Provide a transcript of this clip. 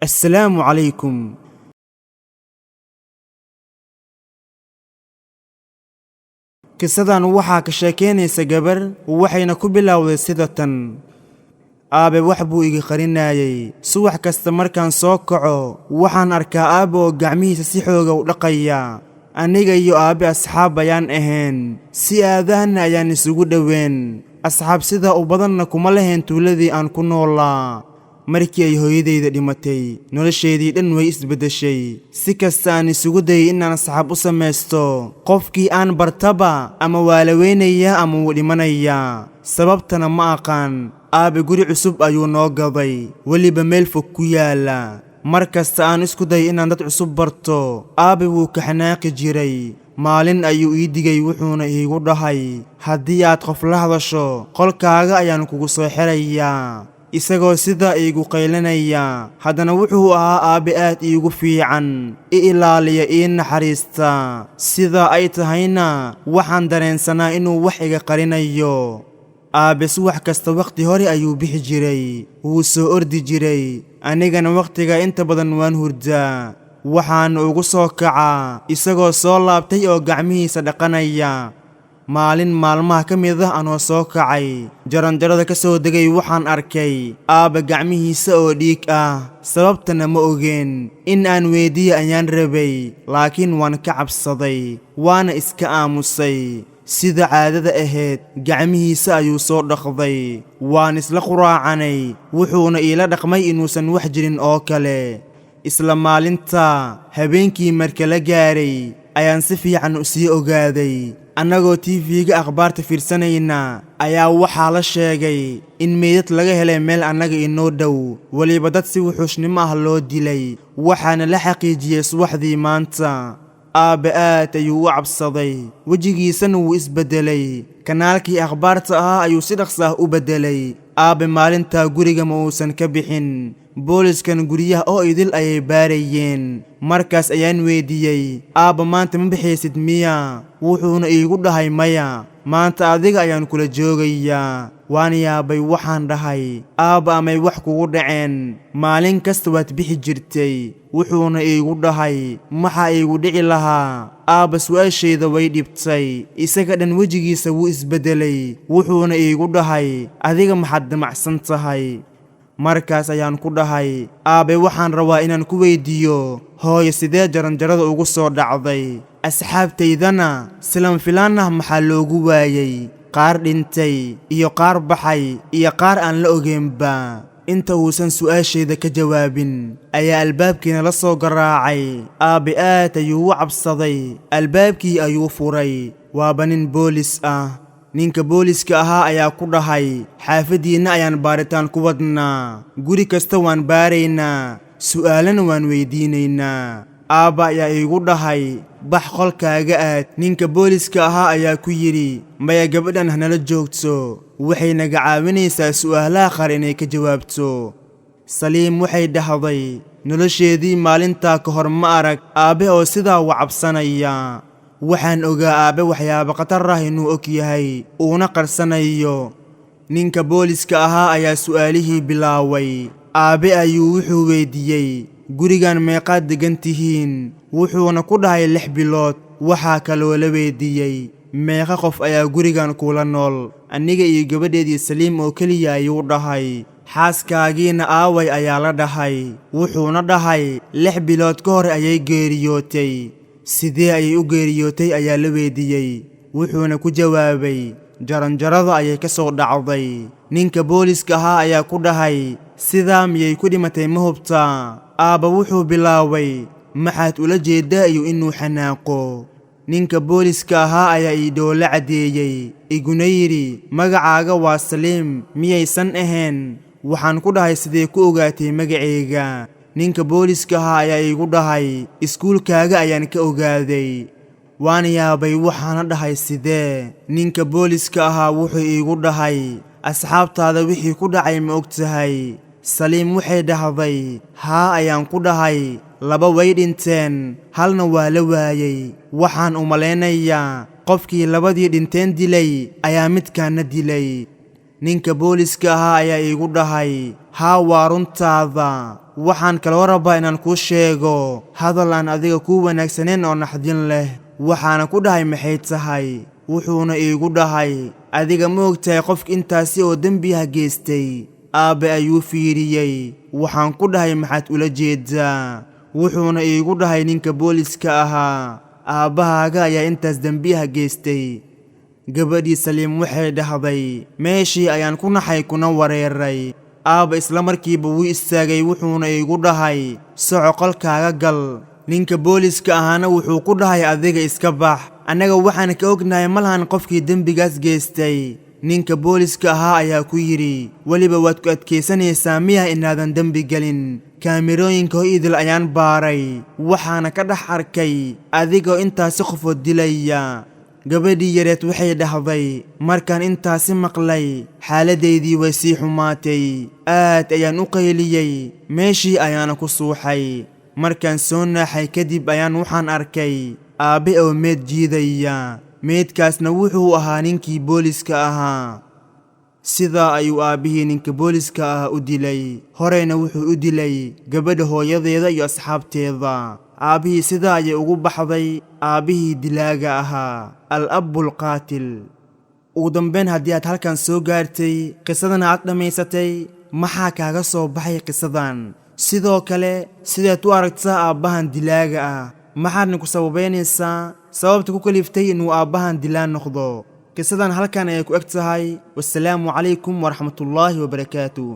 السلام عليكم. qisadan waxaa ka sheekeynaysa gabar waxayna ku bilowday sida tan. aabe wax buu iga qarinayay subax kasta markaan soo kaco waxaan arkaa aabe oo gacmihiisa si xooga u dhaqaya. aniga iyo aabe asxaab ayaan ahayn, si aadaana ayaan isugu dhoween. asxaab sida u badanna kuma lahayn tuuladii aan ku noolaa. markii ay hooyadayda dhimatay nolosheedii dhan way isbeddeshay. si kasta aan isugu dayay inaan asxaab u samaysto, qofkii aan bartaba ama waa la weynayaa ama wuu dhimanayaa. sababtana ma aqaan. aabe guri cusub ayuu noo gaday, weliba meel fog ku yaala. mar kasta aan isku dayay inaan dad cusub barto, aabe wuu ka xanaaqi jiray. maalin ayuu ii digay wuxuuna iigu dhahay, haddii aad qof la hadasho qolkaaga ayaan kugu soo xirayaa. isagoo sidaa iigu qaylinaya, haddana wuxuu ahaa aabe aad iigu fiican, i ilaaliya ii naxariista. sidaa ay tahayna waxaan dareensanaa inuu wax iga qarinayo. aabe subax kasta wakhti hore ayuu bixi jiray, wuu soo ordi jiray. anigana wakhtiga inta badan waan hurdaa. waxaana ugu soo kacaa isagoo soo laabtay oo gacmihiisa dhaqanaya. maalin maalmaha ka mid ah anoo soo kacay, jaranjarada ka soo degay waxaan arkay aabe gacmihiisa oo dhiig ah. sababtana ma ogeen. in aan weydiiyo ayaan rabay, laakiin waan ka cabsaday, waana iska aamusay. sida caadada ahayd gacmihiisa ayuu soo dhaqday. waan isla quraacanay, wuxuuna iila dhaqmay inuusan wax jirin oo kale. isla maalinta habeenkii marka la gaaray ayaan si fiican u sii ogaaday. annagoo TV-ga akhbaarta fiirsanayna ayaa waxaa la sheegay in meydad laga helay meel annaga inoo dhow, weliba dad si wuxuushnimo ah loo dilay. waxaana la xaqiijiyey subaxdii maanta. aabe aad ayuu u cabsaday, wejigiisana wuu isbeddelay. kanaalkii akhbaarta ahaa ayuu si dhaqso ah u beddelay. aabe maalintaa guriga ma uusan ka bixin. booliskan guryaha oo idil ayay baarayeen. markaas ayaan weydiiyey, aabba maanta ma bixaysid miya? wuxuuna iigu dhahay maya, maanta adiga ayaan kula joogayaa. waan yaabay, waxaan dhahay, aabba amay wax kugu dhaceen? maalin kasta waad bixi jirtay. wuxuuna iigu dhahay, maxaa iigu dhici lahaa? aabba su'aashayda way dhibtay. isaga dhan wejigiisa wuu isbeddelay. wuxuuna iigu dhahay, adiga maxaad damacsan tahay? markaas ayaan ku dhahay, aabe waxaan rabaa inaan ku weydiiyo, hooyo sidee jaranjarada ugu soo dhacday? asxaabtaydana silan filaan ah maxaa loogu waayay? qaar dhintay iyo qaar baxay iyo qaar aan la ogeynba. inta uusan su'aashayda ka jawaabin ayaa albaabkiina la soo garaacay. aabe aad ayuu u cabsaday. albaabkii ayuu furay. waaba nin boolis ah. ninka booliska ahaa ayaa ku dhahay, xaafaddiinna ayaan baaritaan ku wadnaa. guri kasta waan baaraynaa, su'aalana waan weydiinaynaa. aabba ayaa iigu dhahay, bax qolkaaga aad. ninka booliska ahaa ayaa ku yidhi, maya, gabadhan hanala joogto, waxay naga caawinaysaa su'aalaha qaar inay ka jawaabto. saliim waxay dhahday, nolosheedii maalintaa ka hor ma arag aabe oo sidaa u cabsanaya. waxaan ogaa aabe waxyaabo khatar ah inuu og yahay, uuna qarsanayo. ninka booliska ahaa ayaa su'aalihii bilaaway. aabe ayuu wuxuu weydiiyey, gurigan meeqaad degan tihiin? wuxuuna ku dhahay 6 bilood. waxaa kaloo la weydiiyey, meeqa qof ayaa gurigan kula nool? aniga iyo gabadheedii saliim oo keliya ayuu dhahay. xaaskaagiina aaway ayaa la dhahay. wuxuuna dhahay, 6 bilood ka hor ayay geeriyootay. sidee ayay u geeriyootay ayaa la weydiiyey. wuxuuna ku jawaabay, jaranjarada ayay ka soo dhacday. ninka booliska ahaa ayaa ku dhahay, sidaa miyay ku dhimatay ma hubtaa? aabba wuxuu bilaabay, maxaad ula jeedaa iyo inuu xanaaqo. ninka booliska ahaa ayaa ii dhoola caddeeyey, iguna yidhi, magacaaga waa saliim miyaysan ahayn? waxaan ku dhahay, sidee ku ogaatay magacayga? ninka booliska ahaa ayaa iigu dhahay, iskuulkaaga ayaan ka ogaaday. waan yaabay, waxaana dhahay, sidee? ninka booliska ahaa wuxuu iigu dhahay, asxaabtaada wixii ku dhacay ma og tahay? saliim waxay dhahday, haa ayaan ku dhahay, 2 way dhinteen, halna waa la waayey. waxaan u malaynayaa qofkii 2dii dhinteen dilay ayaa midkaana dilay. ninka booliska ahaa ayaa iigu dhahay haa waa runtaada waxaan kaloo rabaa inaan kuu sheego hadal aan adiga kuu wanaagsaneen oo naxdin leh waxaana ku dhahay maxay tahay wuxuuna iigu dhahay adiga ma ogtahay qofka intaasi oo dembiyaha geystay aabe ayuu fiiriyey waxaan ku dhahay maxaad ula jeedaa wuxuuna iigu dhahay ninka booliska ahaa aabbahaaga ayaa intaas dembiyaha geystay gabadhii Saliim waxay dhahday meeshii ayaan ku naxay kuna wareeray aabba isla markiiba wuu istaagay wuxuuna iigu dhahay soco qolkaaga gal ninka booliska ahaana wuxuu ku dhahay adiga iska bax annaga waxaan ka ognahay malahan qofkii dembigaas geystay ninka booliska ahaa ayaa ku yidhi weliba waad ku adkaysanaysaa miya inaadan dembi gelin kaamirooyinka idil ayaan baaray waxaana ka dhex arkay adigoo intaasi qofood dilaya gabadhii yareed waxay dhahday markaan intaasi maqlay xaaladaydii way sii xumaatay aad ayaan u qayliyey meeshii ayaana ku suuxay markaan soo naaxay kadib ayaan waxaan arkay aabbe oo meed jiidaya meedkaasna wuxuu ahaa ninkii booliska ahaa sidaa ayuu aabbihii ninka booliska ah u dilay horeyna wuxuu u dilay gabadha hooyadeeda iyo asxaabteeda aabbihii sidaa ayay ugu baxday aabbihii dilaaga ahaa al-abbul qaatil ugu dambeyn haddii aad halkan soo gaartay qisadana aad dhammaysatay maxaa kaaga soo baxay qisadan sidoo kale sidaad u aragtaa aabbahan dilaaga ah maxaadna ku sababaynaysaa sababta ku kaliftay inuu aabbahan dilaan noqdo qisadan halkan ayay ku eg tahay wassalaamu calaykum waraxmatullaahi wabarakaatuh